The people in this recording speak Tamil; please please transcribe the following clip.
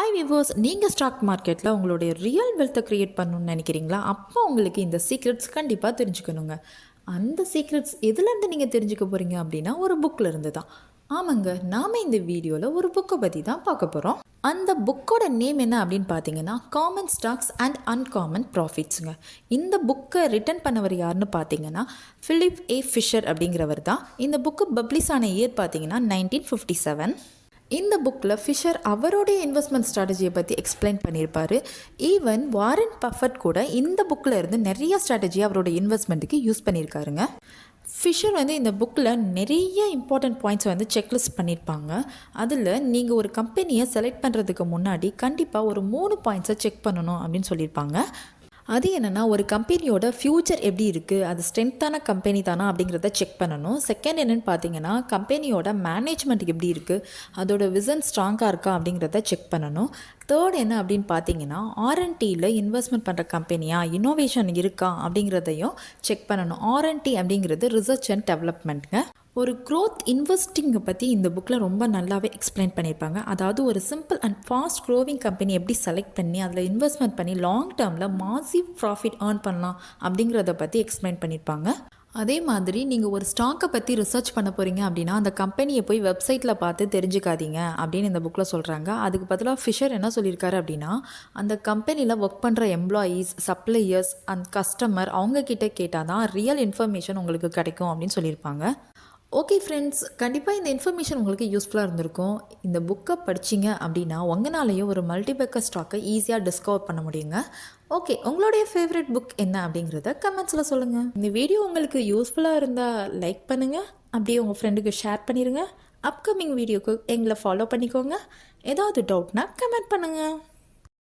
ஹாய் விவர்ஸ், நீங்கள் ஸ்டாக் மார்க்கெட்டில் உங்களுடைய ரியல் வெல்த்தை க்ரியேட் பண்ணணும்னு நினைக்கிறீங்களா? அப்போ உங்களுக்கு இந்த சீக்ரெட்ஸ் கண்டிப்பாக தெரிஞ்சுக்கணுங்க. அந்த சீக்ரெட்ஸ் எதுலேருந்து நீங்கள் தெரிஞ்சுக்க போகிறீங்க அப்படின்னா, ஒரு புக்கில் இருந்து தான். ஆமாங்க, நாம் இந்த வீடியோவில் ஒரு புக்கை பற்றி தான் பார்க்க போகிறோம். அந்த புக்கோட நேம் என்ன அப்படின்னு பார்த்தீங்கன்னா, காமன் ஸ்டாக்ஸ் அண்ட் அன்காமன் ப்ராஃபிட்ஸுங்க. இந்த புக்கை ரிட்டன் பண்ணவர் யாருன்னு பார்த்தீங்கன்னா, ஃபிலிப் ஏ ஃபிஷர் அப்படிங்கிறவர் தான். இந்த புக்கு பப்ளிஷ் ஆன இயர் பார்த்தீங்கன்னா 1957. இந்த புக்கில் ஃபிஷர் அவருடைய இன்வெஸ்ட்மெண்ட் ஸ்ட்ராட்டஜியை பற்றி எக்ஸ்பிளைன் பண்ணியிருப்பார். ஈவன் வாரன் பஃபட் கூட இந்த புக்கில் இருந்து நிறைய ஸ்ட்ராட்டஜி அவரோட இன்வெஸ்ட்மெண்ட்டுக்கு யூஸ் பண்ணியிருக்காருங்க. ஃபிஷர் இந்த புக்கில் நிறைய இம்பார்ட்டண்ட் பாயிண்ட்ஸ் செக்லிஸ்ட் பண்ணியிருப்பாங்க. அதில் நீங்கள் ஒரு கம்பெனியை செலக்ட் பண்ணுறதுக்கு முன்னாடி கண்டிப்பாக ஒரு 3 பாயிண்ட்ஸை செக் பண்ணணும் அப்படின்னு சொல்லியிருப்பாங்க. அது என்னென்னா, ஒரு கம்பெனியோட ஃப்யூச்சர் எப்படி இருக்குது, அது ஸ்ட்ரென்த்தான கம்பெனி தானா அப்படிங்கிறத செக் பண்ணணும். செகண்ட் என்னென்னு பார்த்தீங்கன்னா, கம்பெனியோட மேனேஜ்மெண்ட் எப்படி இருக்குது, அதோட விசன் ஸ்ட்ராங்காக இருக்கா அப்படிங்கிறத செக் பண்ணணும். தேர்ட் என்ன அப்படின்னு பார்த்தீங்கன்னா, ஆர்என்டியில் இன்வெஸ்ட்மெண்ட் பண்ணுற கம்பெனியா, இன்னோவேஷன் இருக்கா அப்படிங்கிறதையும் செக் பண்ணணும். ஆர்என்டி அப்படிங்கிறது ரிசர்ச் அண்ட் டெவலப்மெண்ட்டுங்க. ஒரு க்ரோத் இன்வெஸ்டிங்கை பற்றி இந்த புக்கில் ரொம்ப நல்லாவே எக்ஸ்பிளைன் பண்ணியிருப்பாங்க. அதாவது ஒரு simple and fast growing company எப்படி செலக்ட் பண்ணி அதில் இன்வெஸ்ட்மெண்ட் பண்ணி லாங் டேர்மில் மாசிவ் ப்ராஃபிட் ஏர்ன் பண்ணலாம் அப்படிங்கிறத பற்றி எக்ஸ்பிளைன் பண்ணியிருப்பாங்க. அதே மாதிரி நீங்கள் ஒரு ஸ்டாக்கை பற்றி ரிசர்ச் பண்ண போகிறீங்க அப்படின்னா, அந்த கம்பெனியை போய் வெப்சைட்டில் பார்த்து தெரிஞ்சுக்காதீங்க அப்படின்னு இந்த புக்கில் சொல்கிறாங்க. அதுக்கு பதிலாக ஃபிஷர் என்ன சொல்லியிருக்காரு அப்படின்னா, அந்த கம்பெனியில் ஒர்க் பண்ணுற எம்ப்ளாயீஸ், சப்ளையர்ஸ் அண்ட் கஸ்டமர் அவங்கக்கிட்ட கேட்டால் தான் ரியல் இன்ஃபர்மேஷன் உங்களுக்கு கிடைக்கும் அப்படின்னு சொல்லியிருப்பாங்க. ஓகே ஃப்ரெண்ட்ஸ், கண்டிப்பாக இந்த இன்ஃபர்மேஷன் உங்களுக்கு யூஸ்ஃபுல்லாக இருந்திருக்கும். இந்த புக்கை படிச்சிங்க அப்படின்னா உங்களாலேயும் ஒரு மல்டிபேக்கர் ஸ்டாக்கை ஈஸியாக டிஸ்கவர் பண்ண முடியுங்க. ஓகே, உங்களுடைய ஃபேவரட் புக் என்ன அப்படிங்கிறத கமெண்ட்ஸில் சொல்லுங்கள். இந்த வீடியோ உங்களுக்கு யூஸ்ஃபுல்லாக இருந்தால் லைக் பண்ணுங்கள், அப்படியே உங்கள் ஃப்ரெண்டுக்கு ஷேர் பண்ணிடுங்க. அப்கமிங் வீடியோக்கு எங்களை ஃபாலோ பண்ணிக்கோங்க. ஏதாவது டவுட்னா கமெண்ட் பண்ணுங்கள்.